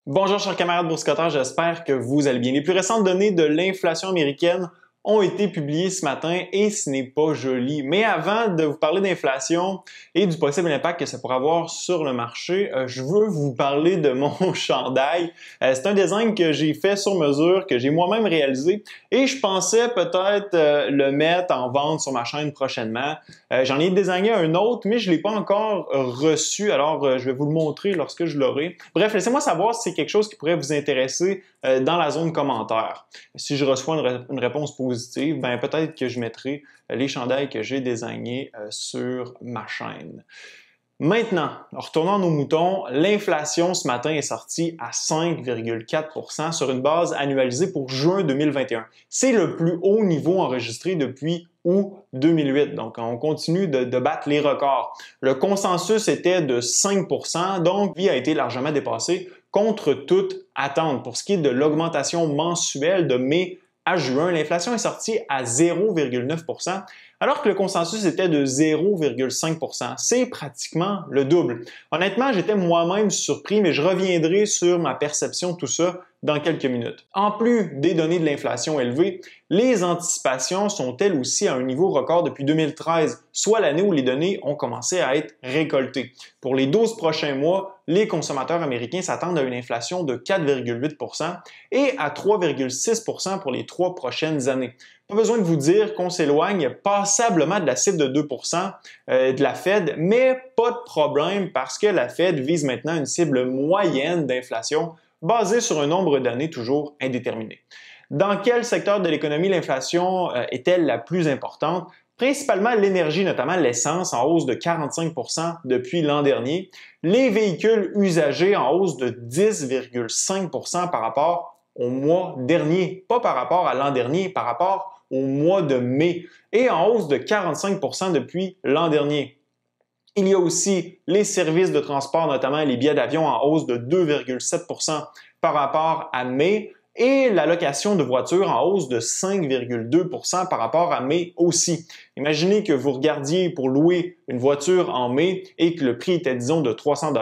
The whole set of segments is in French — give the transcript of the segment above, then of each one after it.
Bonjour chers camarades boursicotteurs, j'espère que vous allez bien. Les plus récentes données de l'inflation américaine ont été publiées ce matin et ce n'est pas joli. Mais avant de vous parler d'inflation et du possible impact que ça pourrait avoir sur le marché, je veux vous parler de mon chandail. C'est un design que j'ai fait sur mesure, que j'ai moi-même réalisé et je pensais peut-être le mettre en vente sur ma chaîne prochainement. J'en ai désigné un autre, mais je ne l'ai pas encore reçu, alors je vais vous le montrer lorsque je l'aurai. Bref, laissez-moi savoir si c'est quelque chose qui pourrait vous intéresser dans la zone commentaire. Si je reçois une réponse positive, ben peut-être que je mettrai les chandails que j'ai désignés sur ma chaîne. Maintenant, retournons à nos moutons, l'inflation ce matin est sortie à 5,4% sur une base annualisée pour juin 2021. C'est le plus haut niveau enregistré depuis août 2008. Donc, on continue de battre les records. Le consensus était de 5%, donc lui a été largement dépassé contre toute attente. Pour ce qui est de l'augmentation mensuelle de mai à juin, l'inflation est sortie à 0,9%, alors que le consensus était de 0,5%. C'est pratiquement le double. Honnêtement, j'étais moi-même surpris, mais je reviendrai sur ma perception de tout ça dans quelques minutes. En plus des données de l'inflation élevées, les anticipations sont elles aussi à un niveau record depuis 2013, soit l'année où les données ont commencé à être récoltées. Pour les 12 prochains mois, les consommateurs américains s'attendent à une inflation de 4,8% et à 3,6% pour les 3 prochaines années. Pas besoin de vous dire qu'on s'éloigne passablement de la cible de 2% de la Fed, mais pas de problème parce que la Fed vise maintenant une cible moyenne d'inflation basée sur un nombre d'années toujours indéterminé. Dans quel secteur de l'économie l'inflation est-elle la plus importante? Principalement l'énergie, notamment l'essence, en hausse de 45% depuis l'an dernier. Les véhicules usagés en hausse de 10,5% par rapport au mois dernier. Pas par rapport à l'an dernier, par rapport au mois de mai. Et en hausse de 45% depuis l'an dernier. Il y a aussi les services de transport, notamment les billets d'avion en hausse de 2,7% par rapport à mai et la location de voitures en hausse de 5,2% par rapport à mai aussi. Imaginez que vous regardiez pour louer une voiture en mai et que le prix était, disons, de 300 $.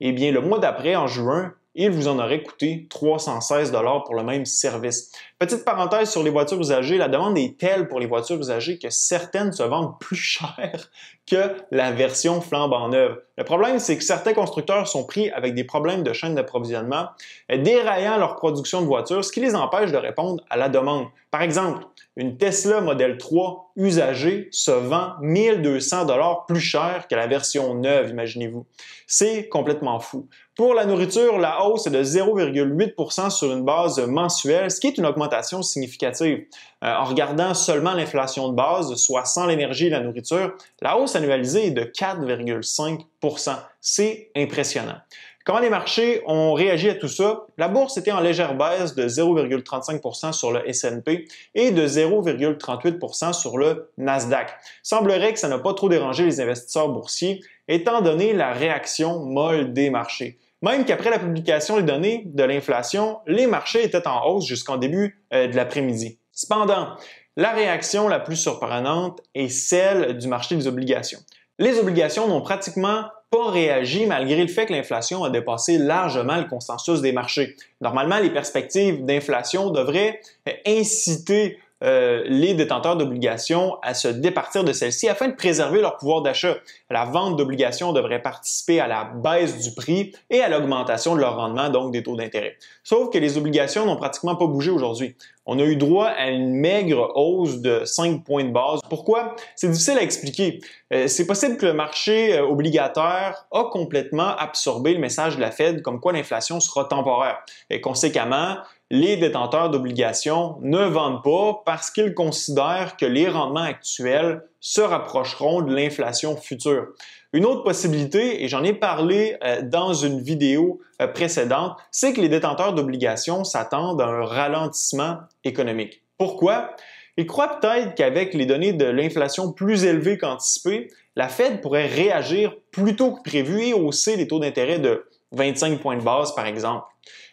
Eh bien, le mois d'après, en juin, il vous en aurait coûté 316 $ pour le même service. Petite parenthèse sur les voitures usagées, la demande est telle pour les voitures usagées que certaines se vendent plus cher que la version flambant neuve. Le problème, c'est que certains constructeurs sont pris avec des problèmes de chaîne d'approvisionnement, déraillant leur production de voitures, ce qui les empêche de répondre à la demande. Par exemple, une Tesla Model 3 usagée se vend 1200 $ plus cher que la version neuve, imaginez-vous. C'est complètement fou. Pour la nourriture, la hausse est de 0,8% sur une base mensuelle, ce qui est une augmentation significative. En regardant seulement l'inflation de base, soit sans l'énergie et la nourriture, la hausse annualisée est de 4,5%. C'est impressionnant. Comment les marchés ont réagi à tout ça? La bourse était en légère baisse de 0,35% sur le S&P et de 0,38% sur le Nasdaq. Semblerait que ça n'a pas trop dérangé les investisseurs boursiers, étant donné la réaction molle des marchés. Même qu'après la publication des données de l'inflation, les marchés étaient en hausse jusqu'en début de l'après-midi. Cependant, la réaction la plus surprenante est celle du marché des obligations. Les obligations n'ont pratiquement pas réagi malgré le fait que l'inflation a dépassé largement le consensus des marchés. Normalement, les perspectives d'inflation devraient inciter les détenteurs d'obligations à se départir de celles-ci afin de préserver leur pouvoir d'achat. La vente d'obligations devrait participer à la baisse du prix et à l'augmentation de leur rendement, donc des taux d'intérêt. Sauf que les obligations n'ont pratiquement pas bougé aujourd'hui. On a eu droit à une maigre hausse de 5 points de base. Pourquoi? C'est difficile à expliquer. C'est possible que le marché obligataire a complètement absorbé le message de la Fed comme quoi l'inflation sera temporaire. Et conséquemment, les détenteurs d'obligations ne vendent pas parce qu'ils considèrent que les rendements actuels se rapprocheront de l'inflation future. Une autre possibilité, et j'en ai parlé dans une vidéo précédente, c'est que les détenteurs d'obligations s'attendent à un ralentissement économique. Pourquoi? Ils croient peut-être qu'avec les données de l'inflation plus élevées qu'anticipées, la Fed pourrait réagir plus tôt que prévu et hausser les taux d'intérêt de 25 points de base, par exemple.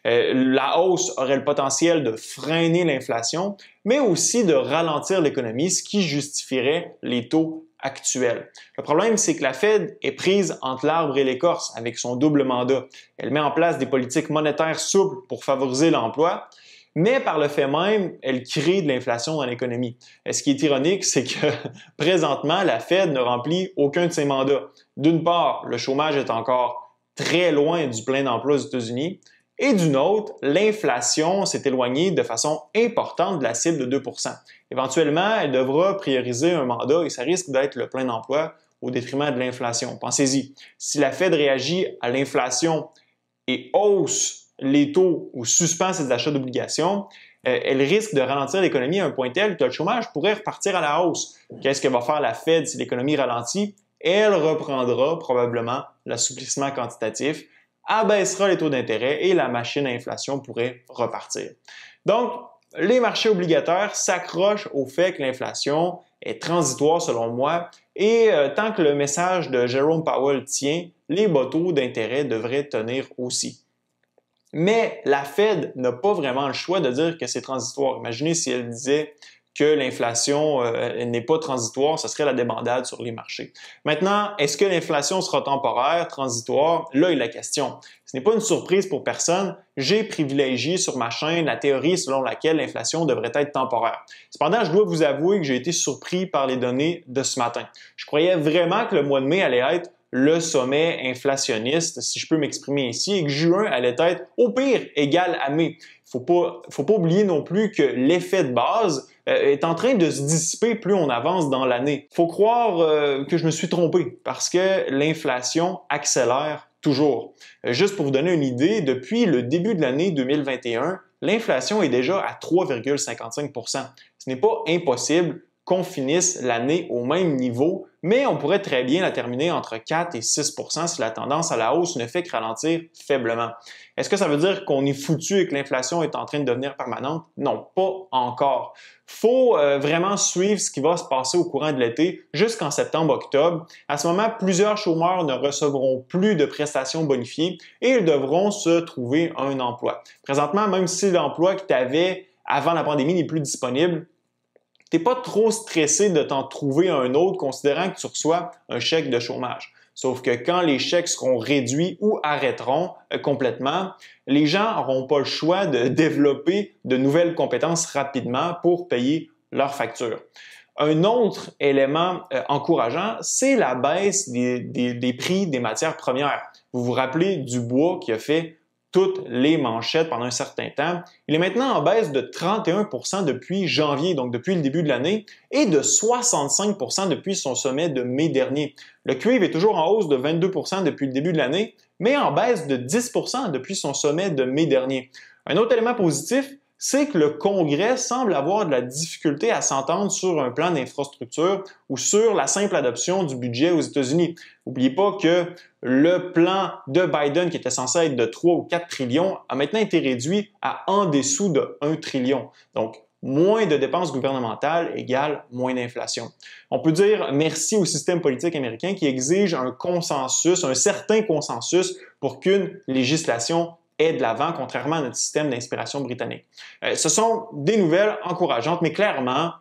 La hausse aurait le potentiel de freiner l'inflation, mais aussi de ralentir l'économie, ce qui justifierait les taux actuelle. Le problème, c'est que la Fed est prise entre l'arbre et l'écorce avec son double mandat. Elle met en place des politiques monétaires souples pour favoriser l'emploi, mais par le fait même, elle crée de l'inflation dans l'économie. Ce qui est ironique, c'est que présentement, la Fed ne remplit aucun de ses mandats. D'une part, le chômage est encore très loin du plein emploi aux États-Unis, et d'une autre, l'inflation s'est éloignée de façon importante de la cible de 2 %. Éventuellement, elle devra prioriser un mandat et ça risque d'être le plein emploi au détriment de l'inflation. Pensez-y, si la Fed réagit à l'inflation et hausse les taux ou suspend ses achats d'obligations, elle risque de ralentir l'économie à un point tel que le chômage pourrait repartir à la hausse. Qu'est-ce que va faire la Fed si l'économie ralentit? Elle reprendra probablement l'assouplissement quantitatif, abaissera les taux d'intérêt et la machine à inflation pourrait repartir. Donc, les marchés obligataires s'accrochent au fait que l'inflation est transitoire selon moi et tant que le message de Jerome Powell tient, les bas taux d'intérêt devraient tenir aussi. Mais la Fed n'a pas vraiment le choix de dire que c'est transitoire. Imaginez si elle disait que l'inflation n'est pas transitoire, ce serait la débandade sur les marchés. Maintenant, est-ce que l'inflation sera temporaire, transitoire? Là est la question. Ce n'est pas une surprise pour personne. J'ai privilégié sur ma chaîne la théorie selon laquelle l'inflation devrait être temporaire. Cependant, je dois vous avouer que j'ai été surpris par les données de ce matin. Je croyais vraiment que le mois de mai allait être le sommet inflationniste, si je peux m'exprimer ici, et que juin allait être au pire égal à mai. Faut pas oublier non plus que l'effet de base est en train de se dissiper plus on avance dans l'année. Faut croire que je me suis trompé parce que l'inflation accélère toujours. Juste pour vous donner une idée, depuis le début de l'année 2021, l'inflation est déjà à 3,55 %. Ce n'est pas impossible qu'on finisse l'année au même niveau, mais on pourrait très bien la terminer entre 4 et 6 % si la tendance à la hausse ne fait que ralentir faiblement. Est-ce que ça veut dire qu'on est foutu et que l'inflation est en train de devenir permanente? Non, pas encore. Faut vraiment suivre ce qui va se passer au courant de l'été jusqu'en septembre-octobre. À ce moment, plusieurs chômeurs ne recevront plus de prestations bonifiées et ils devront se trouver un emploi. Présentement, même si l'emploi que tu avais avant la pandémie n'est plus disponible, tu n'es pas trop stressé de t'en trouver un autre considérant que tu reçois un chèque de chômage. Sauf que quand les chèques seront réduits ou arrêteront complètement, les gens n'auront pas le choix de développer de nouvelles compétences rapidement pour payer leurs factures. Un autre élément encourageant, c'est la baisse des prix des matières premières. Vous vous rappelez du bois qui a fait toutes les manchettes pendant un certain temps. Il est maintenant en baisse de 31 % depuis janvier, donc depuis le début de l'année, et de 65 % depuis son sommet de mai dernier. Le cuivre est toujours en hausse de 22 % depuis le début de l'année, mais en baisse de 10 % depuis son sommet de mai dernier. Un autre élément positif, c'est que le Congrès semble avoir de la difficulté à s'entendre sur un plan d'infrastructure ou sur la simple adoption du budget aux États-Unis. N'oubliez pas que le plan de Biden, qui était censé être de 3 ou 4 trillions, a maintenant été réduit à en dessous de 1 trillion. Donc, moins de dépenses gouvernementales égale moins d'inflation. On peut dire merci au système politique américain qui exige un consensus, un certain consensus pour qu'une législation est de l'avant, contrairement à notre système d'inspiration britannique. Ce sont des nouvelles encourageantes, mais clairement,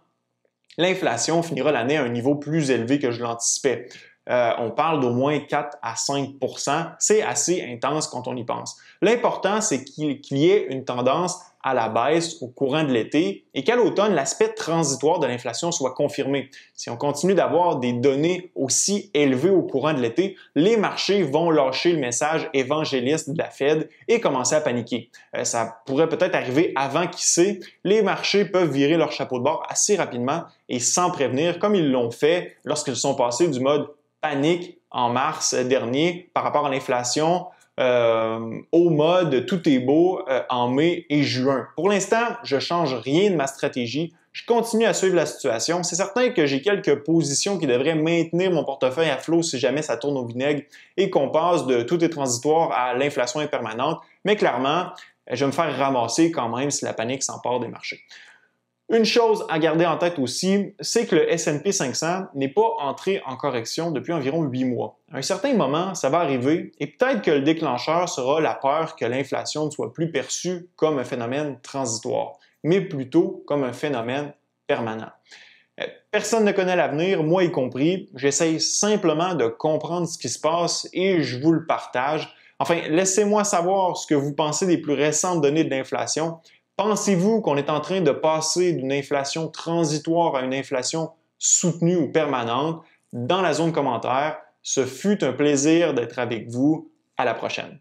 l'inflation finira l'année à un niveau plus élevé que je l'anticipais. On parle d'au moins 4 à 5 %. C'est assez intense quand on y pense. L'important, c'est qu'il y ait une tendance à la baisse au courant de l'été et qu'à l'automne, l'aspect transitoire de l'inflation soit confirmé. Si on continue d'avoir des données aussi élevées au courant de l'été, les marchés vont lâcher le message évangéliste de la Fed et commencer à paniquer. Ça pourrait peut-être arriver avant qui sait. Les marchés peuvent virer leur chapeau de bord assez rapidement et sans prévenir, comme ils l'ont fait lorsqu'ils sont passés du mode panique en mars dernier par rapport à l'inflation au mode tout est beau en mai et juin. Pour l'instant, je ne change rien de ma stratégie. Je continue à suivre la situation. C'est certain que j'ai quelques positions qui devraient maintenir mon portefeuille à flot si jamais ça tourne au vinaigre et qu'on passe de tout est transitoire à l'inflation est permanente. Mais clairement, je vais me faire ramasser quand même si la panique s'empare des marchés. Une chose à garder en tête aussi, c'est que le S&P 500 n'est pas entré en correction depuis environ 8 mois. À un certain moment, ça va arriver et peut-être que le déclencheur sera la peur que l'inflation ne soit plus perçue comme un phénomène transitoire, mais plutôt comme un phénomène permanent. Personne ne connaît l'avenir, moi y compris. J'essaye simplement de comprendre ce qui se passe et je vous le partage. Enfin, laissez-moi savoir ce que vous pensez des plus récentes données de l'inflation. Pensez-vous qu'on est en train de passer d'une inflation transitoire à une inflation soutenue ou permanente? Dans la zone commentaire, ce fut un plaisir d'être avec vous. À la prochaine.